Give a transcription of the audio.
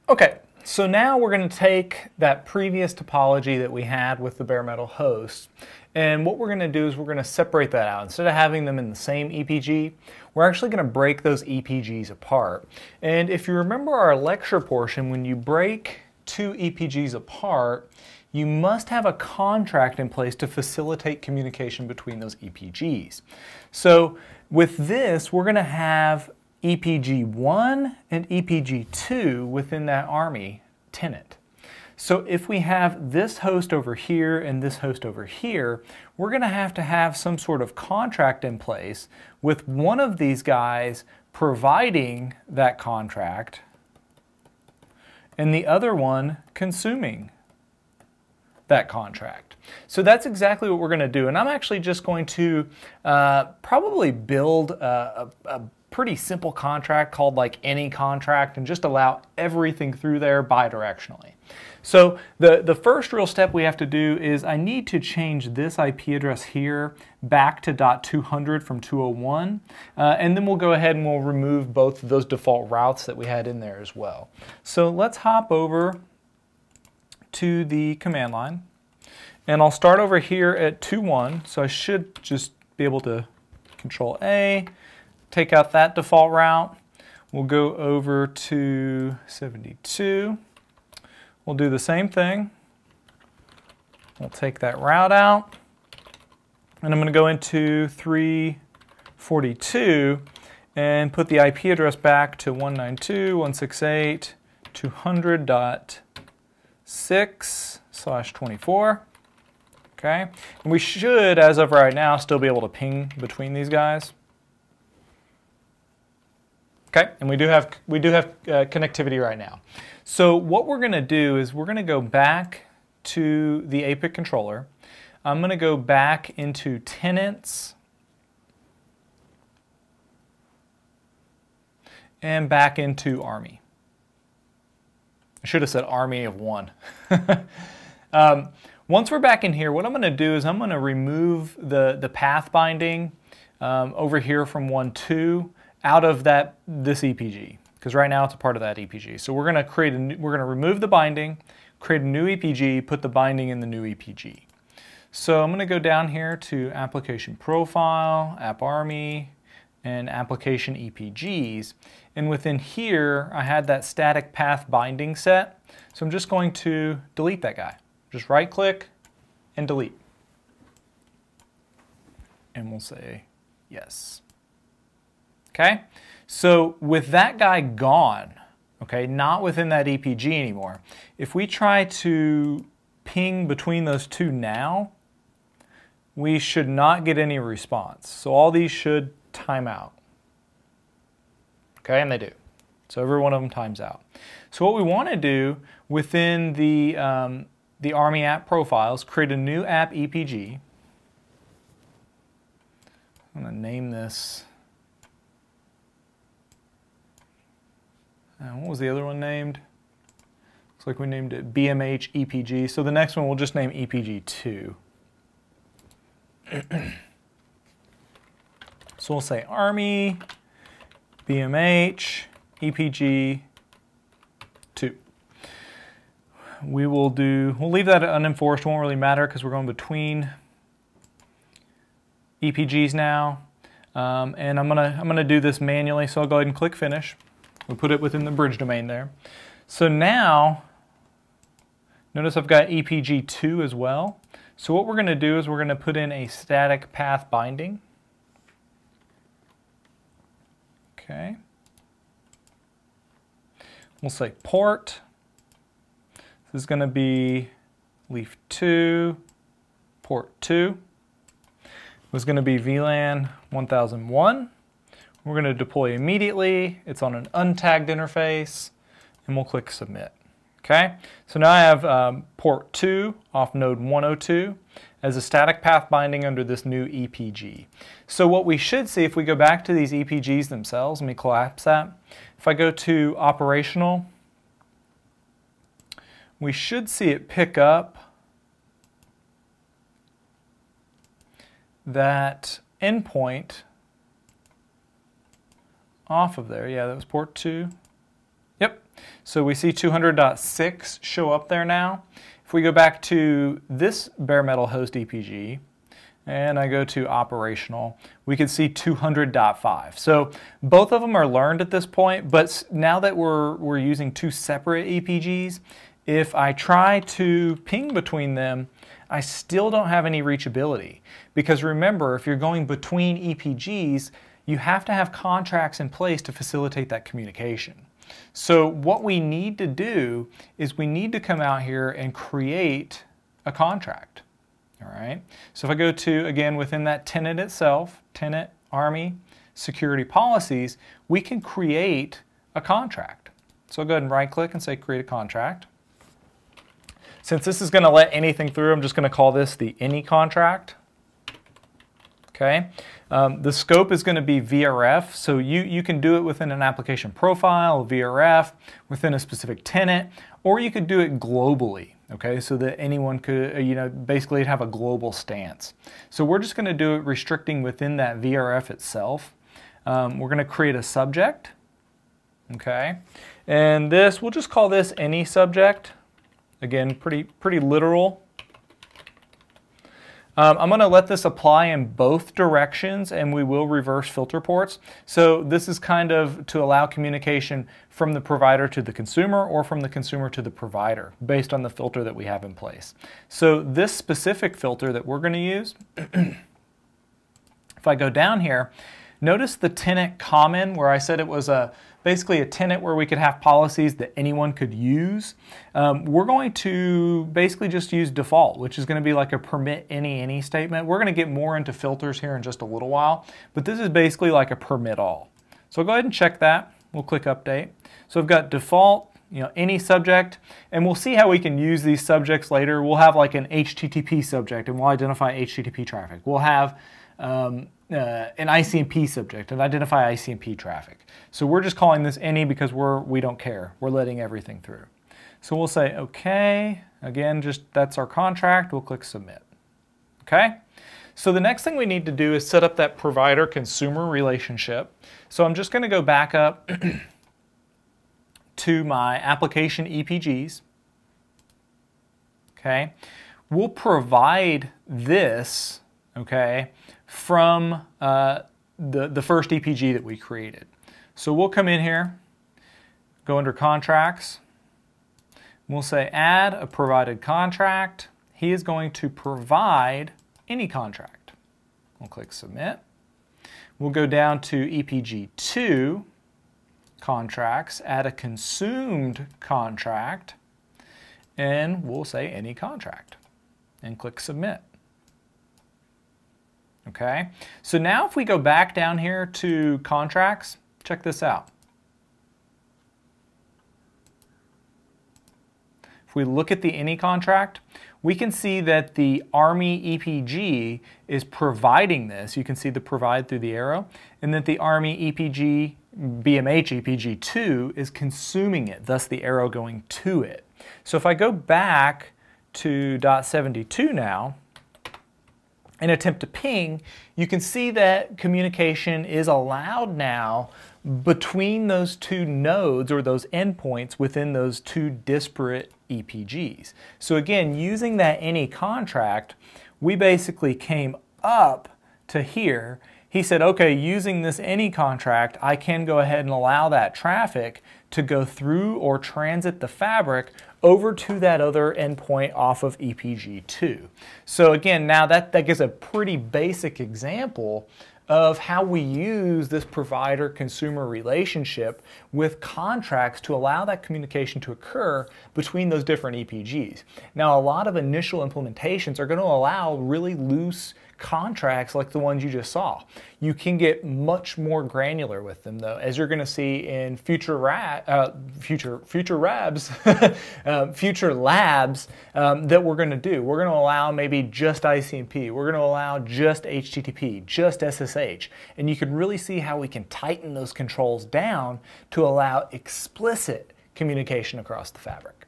Okay, so now we're going to take that previous topology that we had with the bare metal host, and what we're going to do is we're going to separate that out. Instead of having them in the same EPG, we're actually going to break those EPGs apart. And if you remember our lecture portion, when you break two EPGs apart, you must have a contract in place to facilitate communication between those EPGs. So with this, we're going to have EPG1 and EPG2 within that Army tenant. So if we have this host over here and this host over here, we're going to have some sort of contract in place with one of these guys providing that contract and the other one consuming that contract. So that's exactly what we're going to do. And I'm actually just going to probably build a pretty simple contract called like any contract and just allow everything through there bidirectionally. So the first real step we have to do is I need to change this IP address here back to .200 from 201, and then we'll go ahead and we'll remove both of those default routes that we had in there as well. So let's hop over to the command line, and I'll start over here at 2.1, so I should just be able to Control A, take out that default route. We'll go over to 72. We'll do the same thing. We'll take that route out, and I'm going to go into 342 and put the IP address back to 192.168.200.6/24. Okay, and we should, as of right now, still be able to ping between these guys. Okay, and we do have connectivity right now. So what we're going to do is we're going to go back to the APIC controller. I'm going to go back into tenants and back into Army. I should have said Army of one. Once we're back in here, what I'm going to do is I'm going to remove the path binding over here from 1.2 out of this EPG, because right now it's a part of that EPG. So we're going to remove the binding, create a new EPG, put the binding in the new EPG. So I'm going to go down here to Application Profile, App Army, and Application EPGs. And within here, I had that static path binding set. So I'm just going to delete that guy. Just right click and delete. And we'll say yes. Okay, so with that guy gone, okay, not within that EPG anymore, if we try to ping between those two now, we should not get any response. So all these should time out. Okay, and they do. So every one of them times out. So what we want to do within the Army app profiles, create a new app EPG. I'm going to name this. What was the other one named? Looks like we named it BMH EPG. So the next one we'll just name EPG2. So we'll say Army BMH EPG2. We'll leave that unenforced, won't really matter because we're going between EPGs now. And I'm gonna do this manually, so I'll go ahead and click finish. We'll put it within the bridge domain there. So now, notice I've got EPG2 as well. So what we're going to do is we're going to put in a static path binding. Okay. We'll say port. This is going to be leaf 2, port 2. It's going to be VLAN 1001. We're going to deploy immediately. It's on an untagged interface, and we'll click submit. Okay, so now I have port 2 off node 102 as a static path binding under this new EPG. So what we should see if we go back to these EPGs themselves, let me collapse that. If I go to operational, we should see it pick up that endpoint off of there. Yeah, that was port 2. Yep. So we see 200.6 show up there now. If we go back to this bare metal host EPG, and I go to operational, we can see 200.5. So both of them are learned at this point, but now that we're using two separate EPGs, if I try to ping between them, I still don't have any reachability. Because remember, if you're going between EPGs, you have to have contracts in place to facilitate that communication. So what we need to do is we need to come out here and create a contract. All right. So if I go to, again, within that tenant itself, tenant, Army, security policies, we can create a contract. So I'll go ahead and right click and say create a contract. Since this is going to let anything through, I'm just going to call this the any contract. Okay. The scope is going to be VRF, so you can do it within an application profile, VRF, within a specific tenant, or you could do it globally, okay, so that anyone could, basically have a global stance. So we're just going to do it restricting within that VRF itself. We're going to create a subject, okay, and this, we'll just call this any subject. Again, pretty literal. I'm going to let this apply in both directions, and we will reverse filter ports. So this is kind of to allow communication from the provider to the consumer or from the consumer to the provider based on the filter that we have in place. So this specific filter that we're going to use, if I go down here, notice the tenant common where I said it was basically a tenant where we could have policies that anyone could use. We're going to basically just use default, which is going to be like a permit any statement. We're going to get more into filters here in just a little while, but this is basically like a permit all. So I'll go ahead and check that. We'll click update. So I've got default, any subject, and we'll see how we can use these subjects later. We'll have like an HTTP subject, and we'll identify HTTP traffic. We'll have an ICMP subject and identify ICMP traffic. So we're just calling this any because we don't care. We're letting everything through. So we'll say okay. Again, that's our contract. We'll click submit. Okay. So the next thing we need to do is set up that provider-consumer relationship. So I'm just going to go back up to my application EPGs. Okay. We'll provide this, okay, from the first EPG that we created. So we'll come in here, go under contracts. We'll say add a provided contract. He is going to provide any contract. We'll click submit. We'll go down to EPG2 contracts, add a consumed contract, and we'll say any contract and click submit. Okay, so now if we go back down here to contracts, check this out. If we look at the any contract, we can see that the Army EPG is providing this. You can see the provide through the arrow, and that the Army EPG, BMH EPG2 is consuming it, thus the arrow going to it. So if I go back to .72 now, and attempt to ping, you can see that communication is allowed now between those two nodes or those endpoints within those two disparate EPGs. So again, using that any contract, we basically came up to here. He said, okay, using this any contract, I can go ahead and allow that traffic to go through or transit the fabric over to that other endpoint off of EPG2. So again, now that gives a pretty basic example of how we use this provider-consumer relationship with contracts to allow that communication to occur between those different EPGs. Now, a lot of initial implementations are going to allow really loose contracts like the ones you just saw. You can get much more granular with them, though, as you're going to see in future labs that we're going to do. We're going to allow maybe just ICMP. We're going to allow just HTTP, just SSH, and you can really see how we can tighten those controls down to allow explicit communication across the fabric.